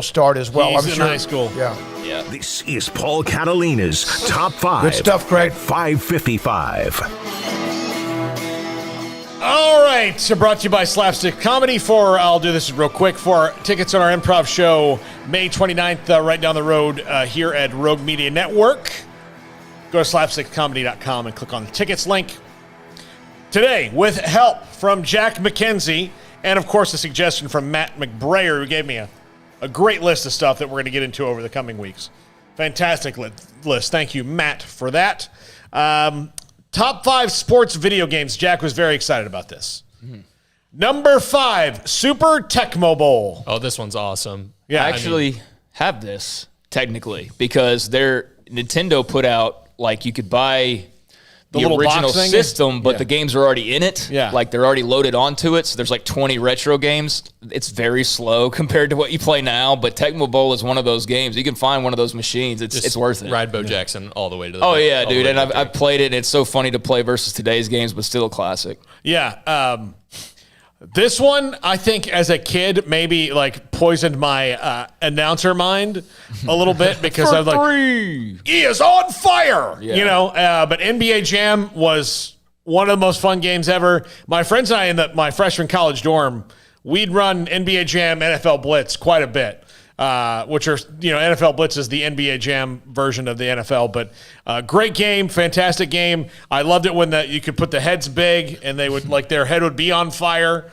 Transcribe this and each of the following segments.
start as well. He's I'm in sure. high school. Yeah. This is Paul Catalina's Top 5. Good stuff, Craig. 555. All right, so brought to you by Slapstick Comedy. I'll do this real quick, for our tickets on our improv show May 29th, right down the road here at Rogue Media Network. Go to slapstickcomedy.com and click on the tickets link. Today, with help from Jack McKenzie, and of course a suggestion from Matt McBrayer, who gave me a great list of stuff that we're going to get into over the coming weeks. Fantastic list. Thank you, Matt, for that. Top 5 sports video games. Jack was very excited about this. Number 5, Super Tecmo Bowl. Oh, this one's awesome. Yeah, I actually have this, technically, because Nintendo put out, like, you could buy the original system, but the games are already in it. Yeah. Like, they're already loaded onto it, so there's like 20 retro games. It's very slow compared to what you play now, but Tecmo Bowl is one of those games. You can find one of those machines. It's worth it. Ride Bo Jackson all the way to the yeah, dude, and I've played it, and it's so funny to play versus today's games, but still a classic. Yeah, this one, I think, as a kid, maybe like poisoned my announcer mind a little bit because I was like, he is on fire, you know. But NBA Jam was one of the most fun games ever. My friends and I in my freshman college dorm, we'd run NBA Jam, NFL Blitz quite a bit. Which are, NFL Blitz is the NBA Jam version of the NFL, but great game, fantastic game. I loved it when you could put the heads big and they would, like, their head would be on fire.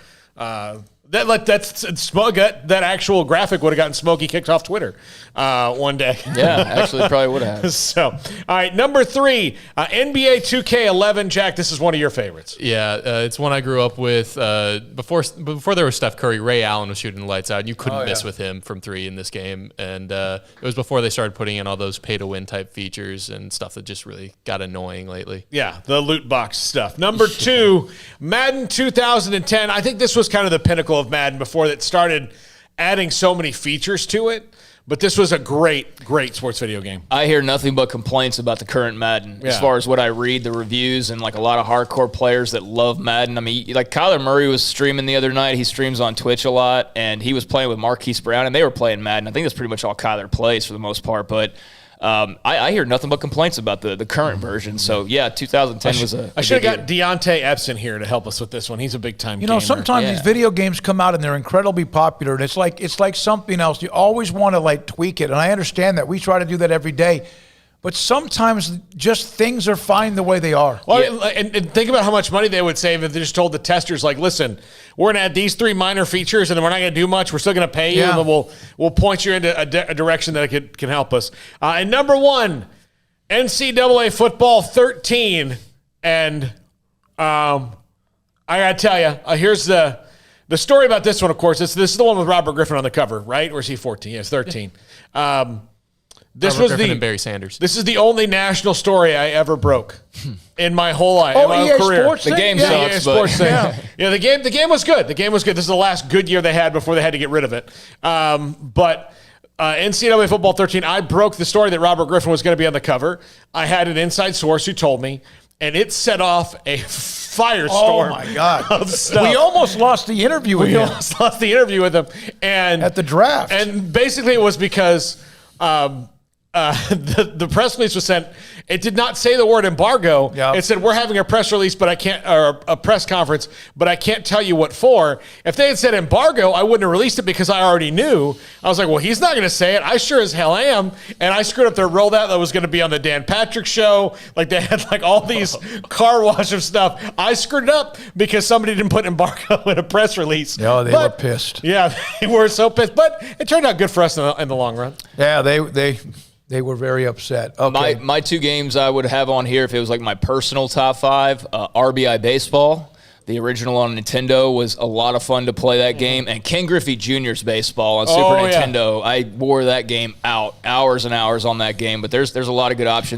That actual graphic would have gotten Smokey kicked off Twitter one day. Yeah, actually probably would have. So, all right, number 3, NBA 2K11. Jack, this is one of your favorites. Yeah, it's one I grew up with. Before there was Steph Curry, Ray Allen was shooting the lights out, and you couldn't miss with him from 3 in this game. And it was before they started putting in all those pay-to-win type features and stuff that just really got annoying lately. Yeah, the loot box stuff. Number 2, Madden 2010. I think this was kind of the pinnacle of Madden before it started adding so many features to it. But this was a great sports video game. I hear nothing but complaints about the current Madden as far as what I read, the reviews, and like a lot of hardcore players that love Madden. I mean, like Kyler Murray was streaming the other night. He streams on Twitch a lot, and he was playing with Marquise Brown, and they were playing Madden. I think that's pretty much all Kyler plays for the most part, but I hear nothing but complaints about the current version. So, yeah, 2010 was a I should have got Deontay Epson here to help us with this one. He's a big-time gamer. Sometimes these video games come out and they're incredibly popular, and it's like something else. You always want to, like, tweak it, and I understand that. We try to do that every day. But sometimes just things are fine the way they are. Well, and think about how much money they would save if they just told the testers, like, listen, we're going to add these 3 minor features, and then we're not going to do much. We're still going to pay you, and then we'll point you into a direction that can help us. And number 1, NCAA Football 13. And I got to tell you, here's the story about this one, of course. This is the one with Robert Griffin on the cover, right? Or is he 14? Yeah, it's 13. This was Griffin and Barry Sanders. This is the only national story I ever broke in my whole life, in my career. Sports the game sucks, sports thing. Yeah, the game was good. The game was good. This is the last good year they had before they had to get rid of it. But NCAA Football 13, I broke the story that Robert Griffin was going to be on the cover. I had an inside source who told me, and it set off a firestorm. Oh, my God. Of stuff. We almost lost the interview with him. almost lost the interview with him. And at the draft. And basically it was because the press release was sent. It did not say the word embargo. Yep. It said, we're having a press release, but I can't, or a press conference, but I can't tell you what for. If they had said embargo, I wouldn't have released it because I already knew. I was like, well, he's not going to say it. I sure as hell am. And I screwed up their rollout that was going to be on the Dan Patrick show. Like, they had like all these car wash of stuff. I screwed it up because somebody didn't put embargo in a press release. No, they were pissed. Yeah, they were so pissed. But it turned out good for us in the long run. Yeah, they were very upset. Okay. My 2 games I would have on here if it was like my personal top 5, RBI Baseball. The original on Nintendo was a lot of fun to play that game. And Ken Griffey Jr.'s Baseball on Super Nintendo. I wore that game out, hours and hours on that game. But there's a lot of good options.